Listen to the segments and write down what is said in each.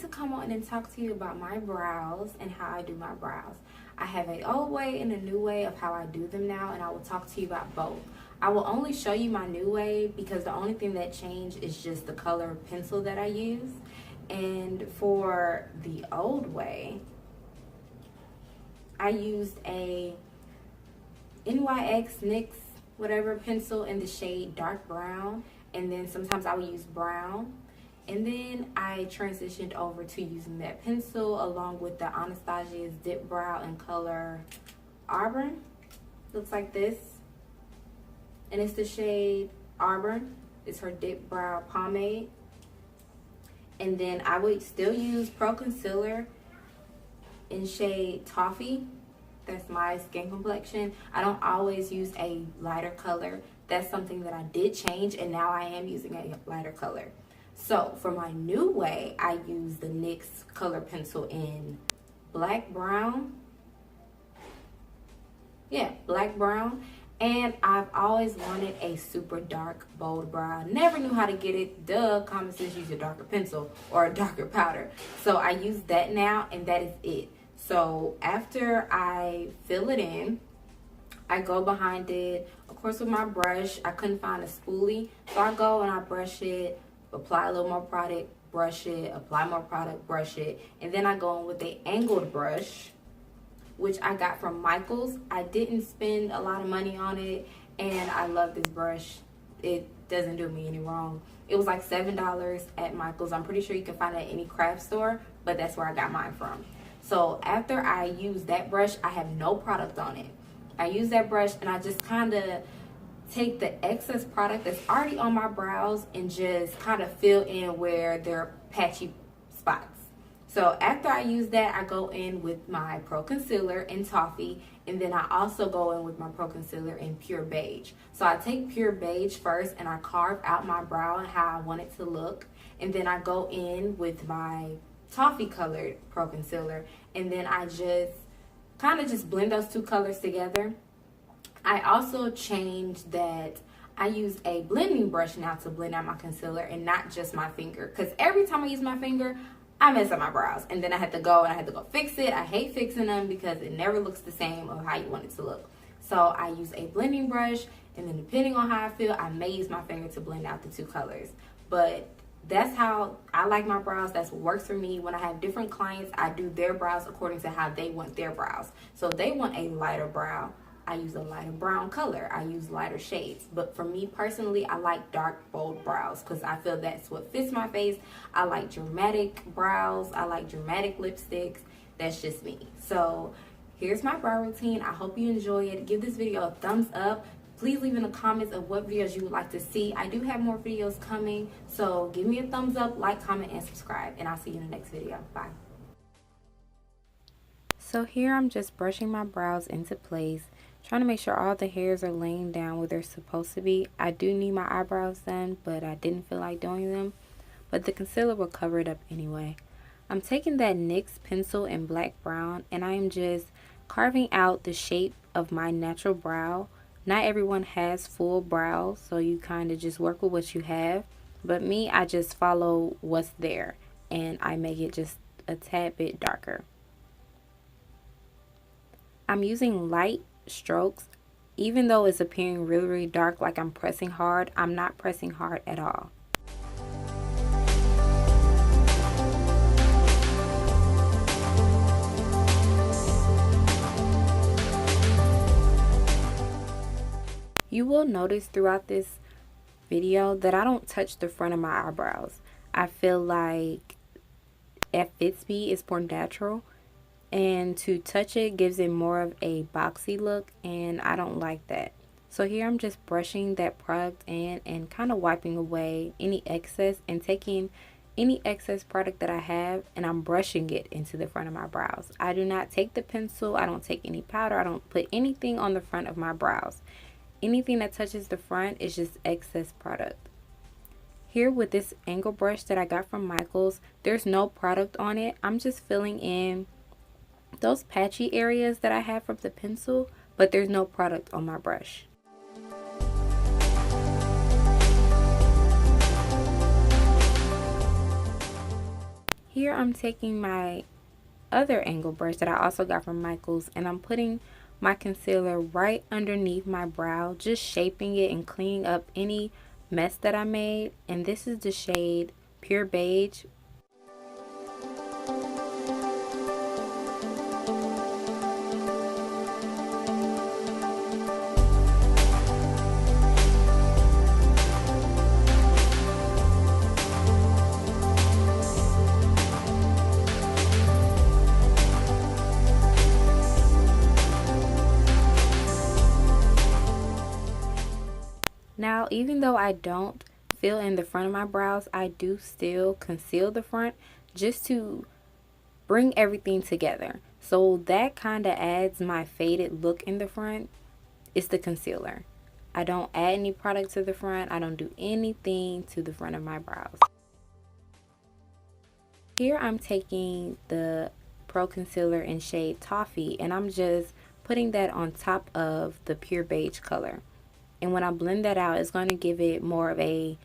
to come on and talk to you about my brows and how I do my brows. I have an old way and a new way of how I do them now, and I will talk to you about both. I will only show you my new way because the only thing that changed is just the color pencil that I use. And for the old way, I used a NYX NYX whatever pencil in the shade dark brown, and then sometimes I would use brown. And then I transitioned over to using that pencil along with the Anastasia's Dip Brow in color Auburn. Looks like this. And it's the shade Auburn. It's her Dip Brow pomade. And then I would still use Pro Concealer in shade Toffee. That's my skin complexion. I don't always use a lighter color. That's something that I did change, and now I am using a lighter color. So for my new way, I use the NYX color pencil in black brown. Yeah, black brown. And I've always wanted a super dark, bold brow. Never knew how to get it. Duh, common sense, use a darker pencil or a darker powder. So I use that now, and that is it. So after I fill it in, I go behind it, of course, with my brush. I couldn't find a spoolie, so I go and I brush it, apply a little more product, brush it, apply more product, brush it, and then I go in with the angled brush, which I got from Michaels. I didn't spend a lot of money on it, and I love this brush. It doesn't do me any wrong. It was like $7 at Michaels. I'm pretty sure you can find it at any craft store, but that's where I got mine from. So after I use that brush, I have no product on it. I use that brush and I just kind of take the excess product that's already on my brows and just kind of fill in where there are patchy spots. So after I use that, I go in with my Pro Concealer in Toffee, and then I also go in with my Pro Concealer in Pure Beige. So I take Pure Beige first and I carve out my brow and how I want it to look, and then I go in with my Toffee colored Pro Concealer, and then I just kind of just blend those two colors together. I also changed that I use a blending brush now to blend out my concealer and not just my finger, because every time I use my finger, I mess up my brows, and then I have to go fix it. I hate fixing them because it never looks the same of how you want it to look. So I use a blending brush, and then depending on how I feel, I may use my finger to blend out the two colors. But that's how I like my brows. That's what works for me. When I have different clients, I do their brows according to how they want their brows. So if they want a lighter brow, I use a lighter brown color. I use lighter shades. But for me personally, I like dark, bold brows because I feel that's what fits my face. I like dramatic brows. I like dramatic lipsticks. That's just me. So here's my brow routine. I hope you enjoy it. Give this video a thumbs up. Please leave in the comments of what videos you would like to see. I do have more videos coming. So give me a thumbs up, like, comment, and subscribe. And I'll see you in the next video. Bye. So here I'm just brushing my brows into place, trying to make sure all the hairs are laying down where they're supposed to be. I do need my eyebrows done, but I didn't feel like doing them. But the concealer will cover it up anyway. I'm taking that NYX pencil in black brown, and I am just carving out the shape of my natural brow. Not everyone has full brows, so you kind of just work with what you have. But me, I just follow what's there, and I make it just a tad bit darker. I'm using light strokes. Even though it's appearing really, really dark, like I'm pressing hard, I'm not pressing hard at all. You will notice throughout this video that I don't touch the front of my eyebrows. I feel like it fits me, it's more natural, and to touch it gives it more of a boxy look, and I don't like that. So here I'm just brushing that product in and kind of wiping away any excess and taking any excess product that I have, and I'm brushing it into the front of my brows. I do not take the pencil, I don't take any powder, I don't put anything on the front of my brows. Anything that touches the front is just excess product. Here with this angle brush that I got from Michaels, there's no product on it. I'm just filling in those patchy areas that I have from the pencil, but there's no product on my brush. Here I'm taking my other angle brush that I also got from Michaels, and I'm putting my concealer right underneath my brow, just shaping it and cleaning up any mess that I made. And this is the shade Pure Beige. Now, even though I don't fill in the front of my brows, I do still conceal the front just to bring everything together. So that kind of adds my faded look in the front. It's the concealer. I don't add any product to the front. I don't do anything to the front of my brows. Here I'm taking the Pro Concealer in shade Toffee, and I'm just putting that on top of the Pure Beige color. And when I blend that out, it's going to give it more of a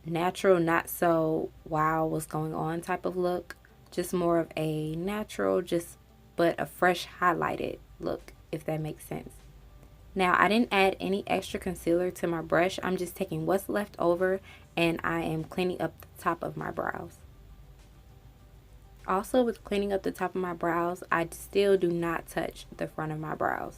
natural, not so wow what's going on type of look. Just more of a natural, but a fresh highlighted look, if that makes sense. Now, I didn't add any extra concealer to my brush. I'm just taking what's left over and I am cleaning up the top of my brows. Also, with cleaning up the top of my brows, I still do not touch the front of my brows.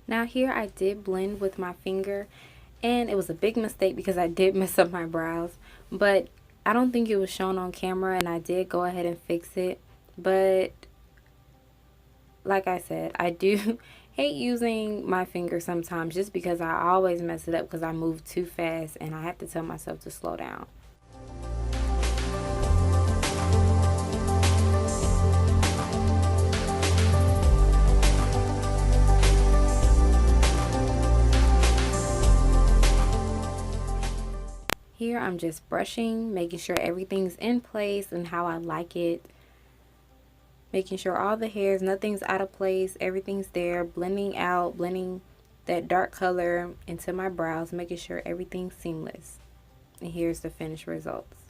Now here I did blend with my finger, and it was a big mistake because I did mess up my brows, but I don't think it was shown on camera, and I did go ahead and fix it. But like I said, I do hate using my finger sometimes just because I always mess it up because I move too fast and I have to tell myself to slow down. Here I'm just brushing, making sure everything's in place and how I like it. Making sure all the hairs, nothing's out of place, everything's there. Blending that dark color into my brows, making sure everything's seamless. And here's the finished results.